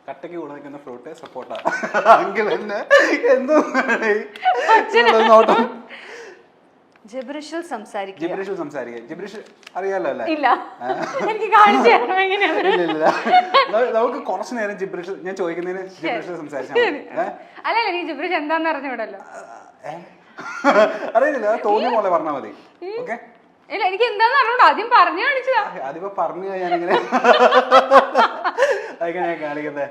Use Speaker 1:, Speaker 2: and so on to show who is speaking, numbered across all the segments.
Speaker 1: കട്ടയ്ക്ക് കൂടെ നിൽക്കുന്ന ഫ്രൂട്ട് സപ്പോർട്ടാ. അങ്കിൾ തന്നെ എന്തോ നോട്ടം.
Speaker 2: ജിബ്രിഷിൽ സംസാരിക്കുക.
Speaker 1: ജിബ്രിഷ് അറിയാലോ അല്ലേ?
Speaker 2: ഇല്ല, എനിക്ക് കാണിച്ചു തരണം എങ്ങനെയാണ്.
Speaker 1: ഇല്ല, നമുക്ക് കുറച്ചു നേരം ജിബ്രിഷ് ഞാൻ ചോദിക്കുന്നതിന് ജിബ്രിഷിൽ സംസാരിച്ചാൽ
Speaker 2: അല്ലല്ല, നീ ജിബ്രിഷ് എന്താന്ന് അറിഞ്ഞൂടല്ലോ.
Speaker 1: അറിയില്ല, തോന്നിയ പോലെ പറഞ്ഞാൽ മതി. ഓക്കെ,
Speaker 2: ഇല്ല, എനിക്ക് എന്താന്ന് അറിഞ്ഞൂടാ, ആദ്യം പറഞ്ഞു കാണിച്ചതാ.
Speaker 1: അതിപ്പോ പറഞ്ഞു ഞാനിങ്ങനെ എങ്ങനെയാ കാണിക്കുന്നത്?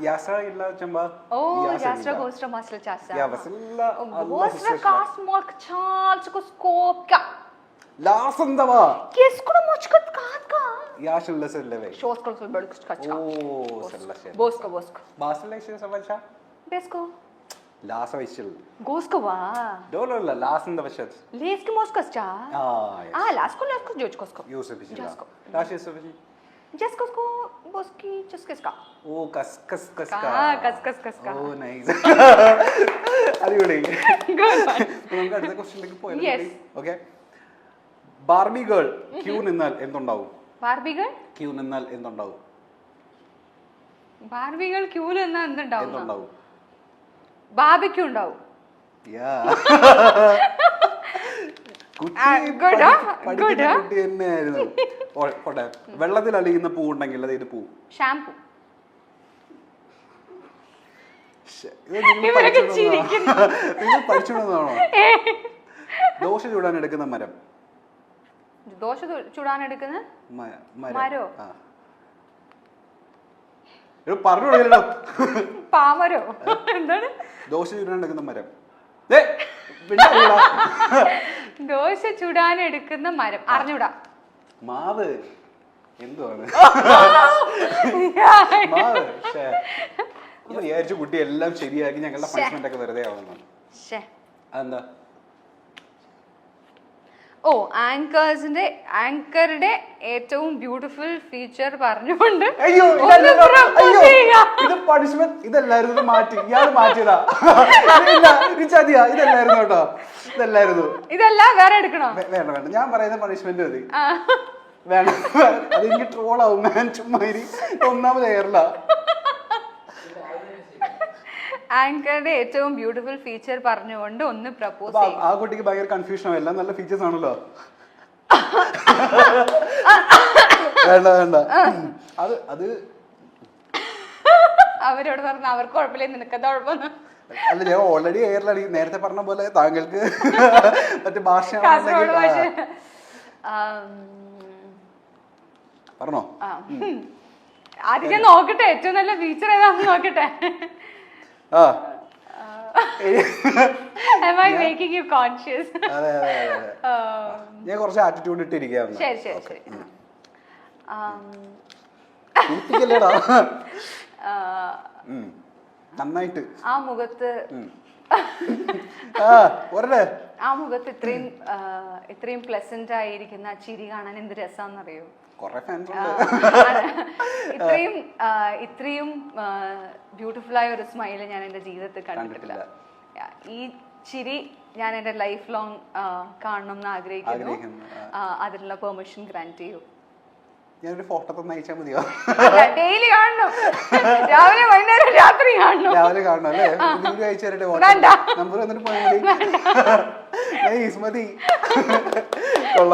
Speaker 1: Jasra illa chamba.
Speaker 2: Oh, Jasra goes to Masla Chasa.
Speaker 1: Ja, Vasilla.
Speaker 2: Goes to Cosmok Charles Koskopka.
Speaker 1: Lasandava.
Speaker 2: Kiskuna Mochkat Katka.
Speaker 1: Yashilla Leve.
Speaker 2: Shows Kolso Bergskacha.
Speaker 1: Oh, Selashe.
Speaker 2: Bosko Bosko.
Speaker 1: Basilation Savacha?
Speaker 2: Besko.
Speaker 1: Lasa Vishil.
Speaker 2: Goskova.
Speaker 1: Dolo Las in the Vishes.
Speaker 2: Leski Moskascha. Ah, Lasko Lasko Jojkosko.
Speaker 1: Yusuf Jasko. Lashi Sovici.
Speaker 2: Jaskosko Boski Chuskiska.
Speaker 1: Oh, Kaskaska.
Speaker 2: Ah, Kaskaska.
Speaker 1: Oh, nice. Are you ready?
Speaker 2: Good one.
Speaker 1: The question
Speaker 2: Yes.
Speaker 1: Okay. Barbie girl. Q Ninal Endondau.
Speaker 2: Barbie girl?
Speaker 1: Q Ninal Endondau.
Speaker 2: Barbie girl Q and the down.
Speaker 1: Endondau.
Speaker 2: Barbecue down.
Speaker 1: Yeah.
Speaker 2: Good, huh? Good, huh?
Speaker 1: വെള്ളത്തിൽ അലിയുന്ന പൂ ഉണ്ടെങ്കിൽ അത് ഇത് പൂ.
Speaker 2: Shampoo.
Speaker 1: പഠിച്ചിടുന്നതാണോ? Dosa ചൂടാൻ എടുക്കുന്ന മരം.
Speaker 2: ദോശ ചൂടാൻ എടുക്കുന്ന മരോ?
Speaker 1: പറഞ്ഞോ.
Speaker 2: പാമരോ? എന്താണ്?
Speaker 1: ദോശ ചൂടാൻ എടുക്കുന്ന മരം.
Speaker 2: ദോശ ചുടാൻ എടുക്കുന്ന മരം അറിഞ്ഞൂടാ.
Speaker 1: മാവ് എന്തുവാണ്? വിചാരിച്ചു കുട്ടി എല്ലാം ശരിയാക്കി ഞങ്ങളുടെ പണിഷ്മെന്റ് ഒക്കെ വെറുതെ ആവുന്നു. അതെന്താ?
Speaker 2: ഓ, ആങ്കറുടെ ഏറ്റവും ബ്യൂട്ടിഫുൾ ഫീച്ചർ പറഞ്ഞുകൊണ്ട്
Speaker 1: ഇത് പണിഷ്മെന്റ് ഇതല്ലായിരുന്നു, മാറ്റി ഇയാള് മാറ്റിയതാ. ചതിയാ, ഇതല്ലായിരുന്നു കേട്ടോ, ഇതല്ലായിരുന്നു.
Speaker 2: ഇതല്ല വേറെ എടുക്കണോ?
Speaker 1: വേണ്ട വേണ്ട, ഞാൻ പറയുന്ന പണിഷ്മെന്റ് മതി. വേണം, അത് എനിക്ക് ട്രോളാവും. ഞാൻ ചുമ്മാ ഒന്നാമത് ഏറില്ല.
Speaker 2: ആങ്കറുടെ ഏറ്റവും ബ്യൂട്ടിഫുൾ ഫീച്ചർ പറഞ്ഞുകൊണ്ട് ഒന്ന് പ്രപ്പോസ് ചെയ്യും.
Speaker 1: ആ കുട്ടിക്ക് ഭയങ്കര കൺഫ്യൂഷൻ ആവും. എല്ലാം നല്ല ഫീച്ചേഴ്സ് ആണല്ലോ. വേണ്ട വേണ്ട, അത്
Speaker 2: അവരോട് പറഞ്ഞ അവർക്ക് കുഴപ്പമില്ല, നിനക്കത് കുഴപ്പമൊന്നും.
Speaker 1: അല്ല, ഞാൻ ഓൾറെഡി എയറിലാണ്. നേരത്തെ പറഞ്ഞ പോലെ താങ്കൾക്ക് മറ്റു ഭാഷ പറഞ്ഞോ.
Speaker 2: ആദ്യം ഞാൻ നോക്കട്ടെ, ഏറ്റവും നല്ല ഫീച്ചർ ഏതാണെന്ന് നോക്കട്ടെ. Am I making you conscious?
Speaker 1: ഞാൻ കുറച്ച് ആറ്റിറ്റ്യൂഡ് ഇട്ടിരിക്കാം.
Speaker 2: ശരി ശരി ശരി.
Speaker 1: നന്നായിട്ട്
Speaker 2: ആ മുഖത്ത് ഇത്രയും പ്ലസന്റ് ആയിരിക്കുന്ന ചിരി കാണാൻ എന്ത് രസാന്നറിയോ? ഇത്രയും ബ്യൂട്ടിഫുൾ ആയ ഒരു സ്മൈല് ഞാൻ എന്റെ ജീവിതത്തിൽ കണ്ടിട്ടില്ല. ഈ ചിരി ഞാൻ എന്റെ ലൈഫ് ലോങ് കാണണം എന്ന് ആഗ്രഹിക്കുന്നു. അതിനുള്ള പെർമിഷൻ ഗ്രാന്റ് ചെയ്യൂ.
Speaker 1: ഞാനൊരു ഫോട്ടോ തന്നെ അയച്ചാൽ മതിയോ?
Speaker 2: ഡെയിലി കാണണം, രാവിലെ വൈകുന്നേരം രാത്രി കാണണം.
Speaker 1: രാവിലെ കാണണം അല്ലേ? അയച്ചു തരട്ടെ? നമ്പർ വന്നിട്ട് പോയാൽ മതി.